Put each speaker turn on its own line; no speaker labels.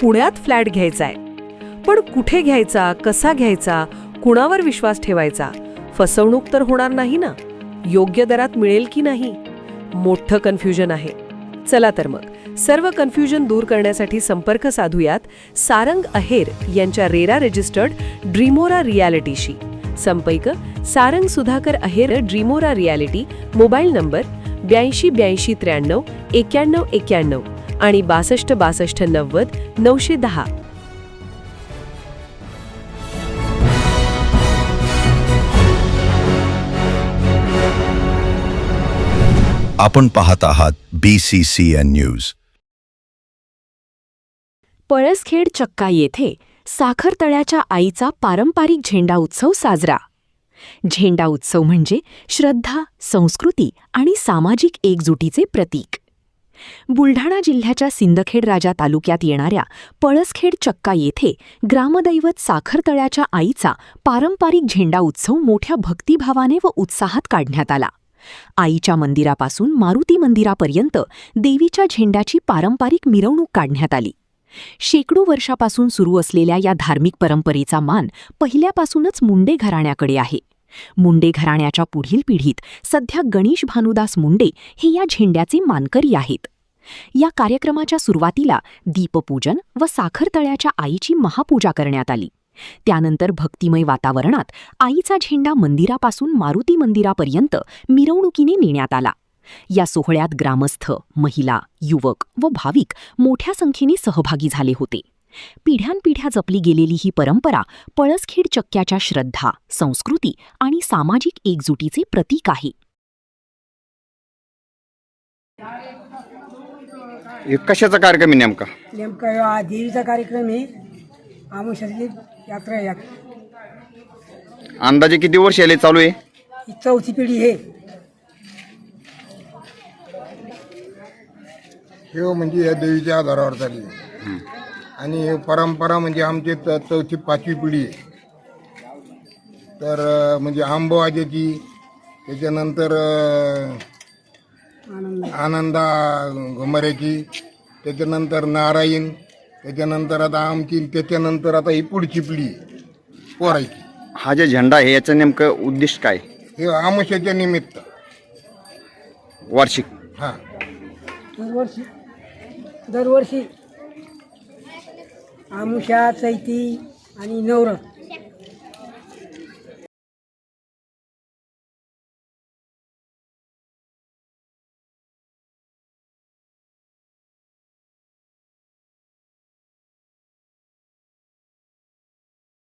पुण्यात फ्लॅट घ्यायचा आहे. पण कुठे घ्यायचा, कसा घ्यायचा, कुणावर विश्वास ठेवायचा? फसवणूक तर होणार नाही ना? योग्य दरात मिळेल की नाही? मोठं कन्फ्युजन आहे. चला तर मग सर्व कन्फ्युजन दूर करण्यासाठी संपर्क साधूयात सारंग अहेर यांच्या रेरा रजिस्टर्ड ड्रीमोरा रियालिटीशी. संपर्क सारंग सुधाकर अहेर, ड्रीमोरा रियालिटी. मोबाईल नंबर 82 82 93 91 91 आणि 62 62 90 910.
आपण पाहत आहात BCCN न्यूज.
पळसखेड चक्का येथे साखरतळ्याच्या आईचा पारंपरिक झेंडा उत्सव साजरा. झेंडा उत्सव म्हणजे श्रद्धा, संस्कृती आणि सामाजिक एकजुटीचे प्रतीक. बुलढाणा जिल्ह्याच्या सिंदखेड राजा तालुक्यात येणाऱ्या पळसखेड चक्का येथे ग्रामदैवत साखरतळ्याच्या आईचा पारंपरिक झेंडा उत्सव मोठ्या भक्तिभावाने व उत्साहात काढण्यात आला. आईच्या मंदिरापासून मारुती मंदिरापर्यंत देवीच्या झेंड्याची पारंपरिक मिरवणूक काढण्यात आली. शेकडो वर्षापासून सुरू असलेल्या या धार्मिक परंपरेचा मान पहिल्यापासूनच मुंडे घराण्याकडे आहे. मुंडे घराण्याच्या पुढील पिढीत सध्या गणेश भानुदास मुंडे हे या झेंड्याचे मानकरी आहेत. या कार्यक्रमाच्या सुरुवातीला दीपपूजन व साखरतळ्याच्या आईची महापूजा करण्यात आली. त्यानंतर भक्तिमय वातावरणात आईचा झेंडा मंदिरापासून मारुती मंदिरापर्यंत मिरवणुकीने नेण्यात आला. या सोहळ्यात ग्रामस्थ, महिला, युवक व भाविक मोठ्या संख्येने सहभागी झाले होते. पिढ्यानपिढ्या जपली गेलेली ही परंपरा पळसखेड चक्क्याच्या श्रद्धा, संस्कृती आणि सामाजिक एकजुटीचे प्रतीक आहे.
कशाचा कार्यक्रम आहे नेमका?
नेमका देवीचा कार्यक्रम आहे. आमुषाची यात्रा आहे.
अंदाजे किती वर्ष याले चालू आहे?
ही चौथी पिढी आहे.
हे म्हणजे या देवीच्या आधारावर चालली आणि हे परंपरा म्हणजे आमची चौथी पाचवी पिढी आहे. तर म्हणजे आंबवाजेची, त्याच्यानंतर आनंदा घुमऱ्याची, त्याच्यानंतर नारायण, त्याच्यानंतर आता आमची, त्याच्यानंतर आता ही पुढची पिढी पोरायची.
हा जे झेंडा आहे याचं नेमकं उद्दिष्ट काय?
हे आमुष्याच्या निमित्त
वार्षिक.
हां,
दरवर्षी आमुषा, चैती आणि नवरथ